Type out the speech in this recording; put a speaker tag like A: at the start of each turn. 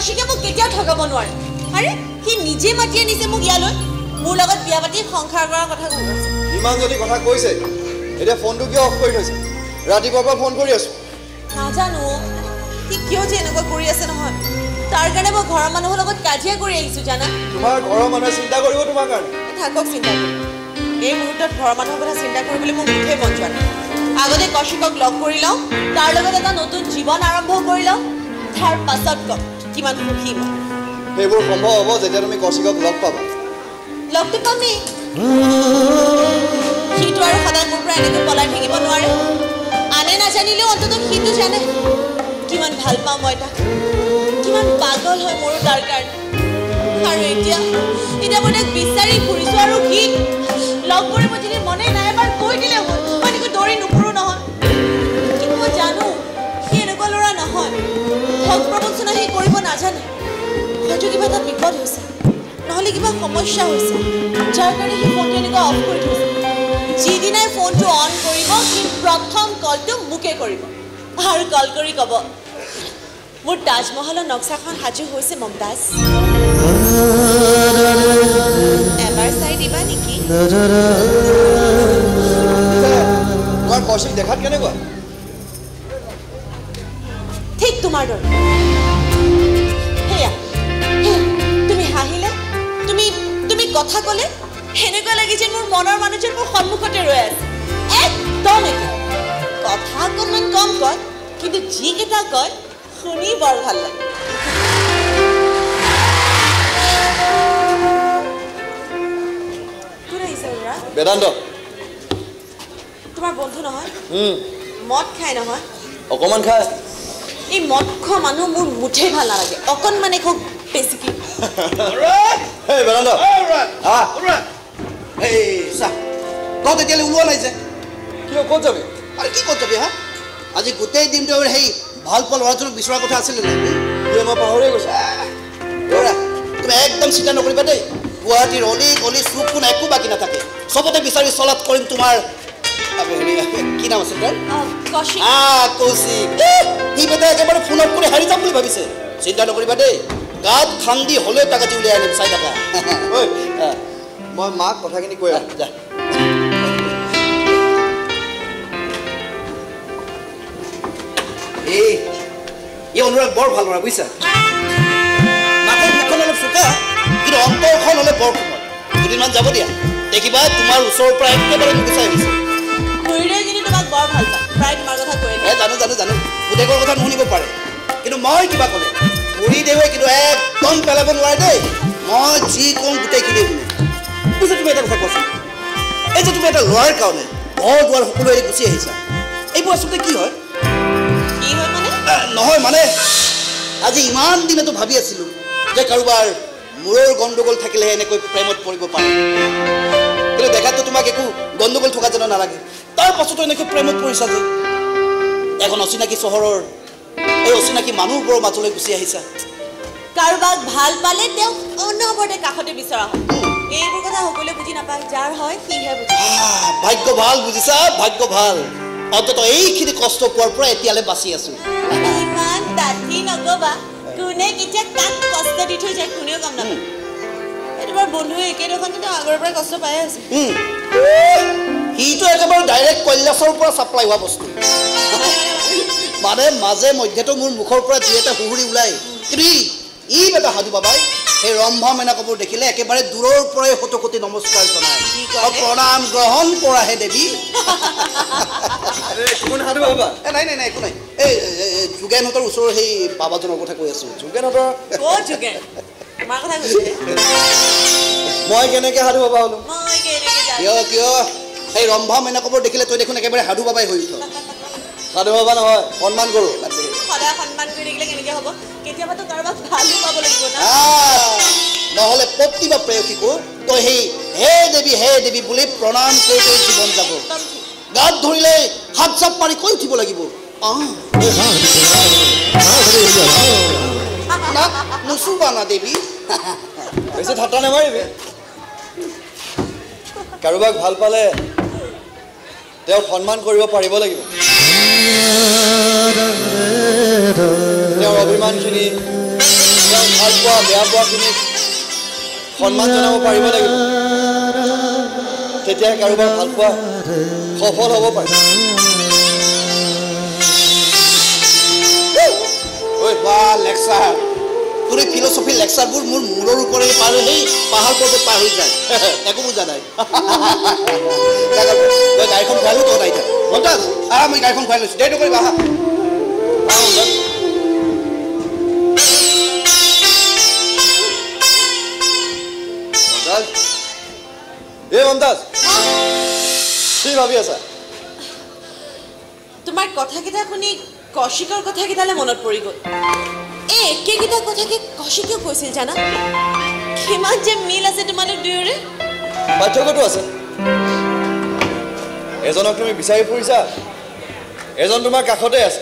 A: কৌশিকে মোক কেতিয়াও ঠগাব নোৱাৰে আৰে সি নিজে মাতি আনিছে মোক ইয়ালৈ মোৰ লগত বিয়া পাতি সংসাৰ কৰাৰ কথা কৈ আছে
B: ইমান যদি কথা কৈছে এতিয়া ফোনটো কিয় অফ কৰি থৈছে ৰাতিপুৱাৰ পৰা ফোন কৰি আছো
A: নাজানো সি কিয় যে এনেকুৱা কৰি আছে নহয় তাৰ কাৰণে মই ঘৰৰ মানুহৰ লগত কাজিয়া কৰি আহিছো জানা
B: তোমাৰ ঘৰৰ মানুহে চিন্তা কৰিব তোমাৰ কাৰণে
A: থাকক চিন্তা কৰি এই মুহূৰ্তত ঘৰৰ মানুহৰ কথা চিন্তা কৰিবলৈ মোক মুঠে মন যোৱা নাই আগতে কৌশিকক লগ কৰি লওঁ তাৰ লগত এটা নতুন জীৱন আৰম্ভ কৰি লওঁ তাৰ পাছত কম কিমান সুখী মই
B: সেইবোৰ সম্ভৱ হ'ব যেতিয়া তুমি কৌশিকক লগ পাবা
A: লগটো পামেই সিটো আৰু সদায় মোৰ পৰা এনেকৈ পলাই থাকিব নোৱাৰে আনে নাজানিলেও অন্ততঃ সিটো জানে কিমান ভাল পাওঁ মই তাক কিমান পাগল হয় মোৰো তাৰ কাৰণে আৰু এতিয়া মই তাক বিচাৰি ফুৰিছোঁ আৰু সি লগ কৰিব যদি মনে নাই এবাৰ কৈ দিলে হ'ল মই এনেকৈ দৌৰি নুফুৰোঁ নহয় কিন্তু মই জানো সি এনেকুৱা ল'ৰা নহয় ঠগ প্ৰবঞ্চনা সি কৰিব নাজানে হয়তো কিবা এটা বিপদ হৈছে নহ'লে কিবা সমস্যা হৈছে যাৰ কাৰণে সি ফোনটো এনেকুৱা অফ কৰি থৈছে যিদিনাই ফোনটো অন কৰিব সি প্ৰথম কলটো মোকে কৰিব আৰু কল কৰি ক'ব মোৰ তাজমহলৰ নক্সাখন সাজু হৈছে মমতাজ এবাৰ চাই দিবা নেকি
B: তোমাৰ কৌশিক দেখাত কেনেকুৱা
A: ঠিক তোমাৰ দৰে সেয়া তুমি হাঁহিলে তুমি কথা ক'লে সেনেকুৱা লাগি যেন মোৰ মনৰ মানুহজন মোৰ সন্মুখতে ৰৈ আছে একদম একে কথা অকণমান কম কয় কিন্তু যিকেইটা কয় শুনি বৰ ভাল লাগে কোন আহিছে
B: বেদান্ত
A: তোমাৰ বন্ধু নহয় মদ খাই নহয়
B: অকণমান খাই
A: এই মদ খোৱা মানুহ মোৰ মুঠেই ভাল নালাগে অকণমানে খুব বেছিকৈ
B: Hey, Belanda.
C: Alright. Hey, sir. তই তেতিয়ালৈ ওলোৱা নাই যে
B: কিয় ক'ত যাবি
C: আৰু কি ক'ত যাবি হা আজি গোটেই দিনটো সেই ভাল পোৱা ল'ৰাজনক বিচৰাৰ কথা আছিলে নাই
B: মই পাহৰিয়ে গৈছোঁ
C: তুমি একদম চিন্তা নকৰিবা দেই গুৱাহাটীৰ অলি গলি চুক কোন একো বাকী নাথাকে চবতে বিচাৰি চলাত কৰিম তোমাৰ কি নাম আছিল তাৰ কৌশিক সি বেটা একেবাৰে ফোনত কৰি হাৰি যাম বুলি ভাবিছে চিন্তা নকৰিবা দেই গাত খান্দি হ'লেও টাকা দি উলিয়াই আনিম চাই থাকা
B: মই মাক কথাখিনি কৈ আছো
C: যা এই অনুৰাগ বৰ ভাল ল'ৰা বুজিছা মাকৰ মুখখন অলপ চোকা কিন্তু অন্তৰখন হ'লে বৰ কোমল দুদিনমান যাব দিয়া দেখিবা তোমাৰ ওচৰৰ পৰা একেবাৰে নুগুচাই আহিছে জানো পুতেকৰ কথা নুশুনিব পাৰে কিন্তু মই কিবা ক'লে উৰি দেৱে কিন্তু একদম পেলাব নোৱাৰে দেই মই যি কওঁ গোটেইখিনি শুনে বুজিছা তুমি এটা কথা কোৱাচোন এই যে তুমি এটা ল'ৰাৰ কাৰণে ঘৰ দুৱাৰ সকলো এৰি গুচি আহিছা এইবোৰ আচলতে কি হয় নহয় মানে আজি ইমান দিনেতো ভাবি আছিলোঁ যে কাৰোবাৰ মূৰৰ গণ্ডগোল থাকিলেহে এনেকৈ প্ৰেমত পৰিব পাৰে কিন্তু দেখাততো তোমাক একো গণ্ডগোল থকা যেন নালাগে তাৰ পাছতো এনেকৈ প্ৰেমত পৰিছা যে এখন অচিনাকি চহৰৰ এই অচিনাকি মানুহবোৰৰ মাজলৈ গুচি আহিছা
A: কাৰোবাক ভাল পালে তেওঁক অনবৰতে কাষতে বিচৰা হয় এইবোৰ কথা সকলোৱে বুজি নাপায় যাৰ হয় সিহে বুজি
C: ভাগ্য ভাল বুজিছা ভাগ্য ভাল অন্তত এইখিনি কষ্ট পোৱাৰ পৰা এতিয়ালৈ বাচি আছো
A: ইমান দাঁতি নকবা কোনে কেতিয়া কাক কষ্ট দি থৈ যায় কোনেও গম নাপায় তোমাৰ বন্ধুৱে একেডোখৰ কিন্তু আগৰ পৰাই কষ্ট পাই আছে
C: সিটো একেবাৰে ডাইৰেক্ট কৈলাশৰ পৰা ছাপ্লাই হোৱা বস্তু মানে মাজে মধ্যেতো মোৰ মুখৰ পৰা যি এটা হুহুৰি ওলাই কিন্তু ই বেটা সাধু বাবাই সেই ৰম্ভা মেনাকবোৰ দেখিলে একেবাৰে দূৰৰ পৰাই শতকোটি নমস্কাৰ জনায় প্ৰণাম গ্ৰহণ কৰাহে দেৱী
B: সাধু বাবা
C: নাই একো নাই এই যোগেনহঁতৰ ওচৰৰ সেই বাবাজনৰ কথা কৈ আছোঁ
B: মই কেনেকৈ সাধু বাবা হ'লো
C: কিয় সেই ৰম্ভা মেনাকবোৰ দেখিলে তই দেখোন একেবাৰে সাধু বাবাই হৈ উঠ
B: সাধু বাবা নহয় সন্মান কৰোঁ
A: সদায় সন্মান কৰি দেখিলে কেনেকৈ হ'ব কেতিয়াবাতো কাৰোবাক ভালো পাব লাগিব না
C: নহ'লে প্ৰতিভা প্ৰেয়সীকো তই সেই হে দেৱী বুলি প্ৰণাম কৰি তই জীৱন যাব গাত ধৰিলে হাত চাপ মাৰি কৈ উঠিব লাগিব নুচুবা না দেৱী
B: বেছি ঠাট্টা নেমাৰিবি কাৰোবাক ভাল পালে তেওঁক সন্মান কৰিব পাৰিব লাগিব তেওঁৰ অভিমানখিনি তেওঁৰ ভাল পোৱা বেয়া পোৱাখিনিক সন্মান জনাব পাৰিব লাগিব তেতিয়াহে কাৰোবাৰ ভাল পোৱা সফল হ'ব পাৰে
C: ঐ বা লেকচাৰ তোৰ ফিলচফি লেকচাৰবোৰ মোৰ মূৰৰ ওপৰেৰে পাৰ হৈ পাহাৰ পৰ্বত পাৰ হৈ যায় একো বুজা নাই তই গাড়ীখন খুৱালো তহঁত আহি থাক মমতাজ মই গাড়ীখন খুৱাই লৈছোঁ দেৰি নকৰিবা আহা
B: মমতাজ কি ভাবি আছা
A: তোমাৰ কথাকেইটা শুনি কৌশিকৰ কথাকেইটালৈ মনত পৰি গ'ল এই একেকেইটা কথাকে কৌশিকেও কৈছিল জানা কিমান যে মিল আছে তোমালোক দুয়োৰে
B: পাৰ্থক্যটো আছে এজনক তুমি বিচাৰি ফুৰিছা এজন তোমাৰ কাষতে আছে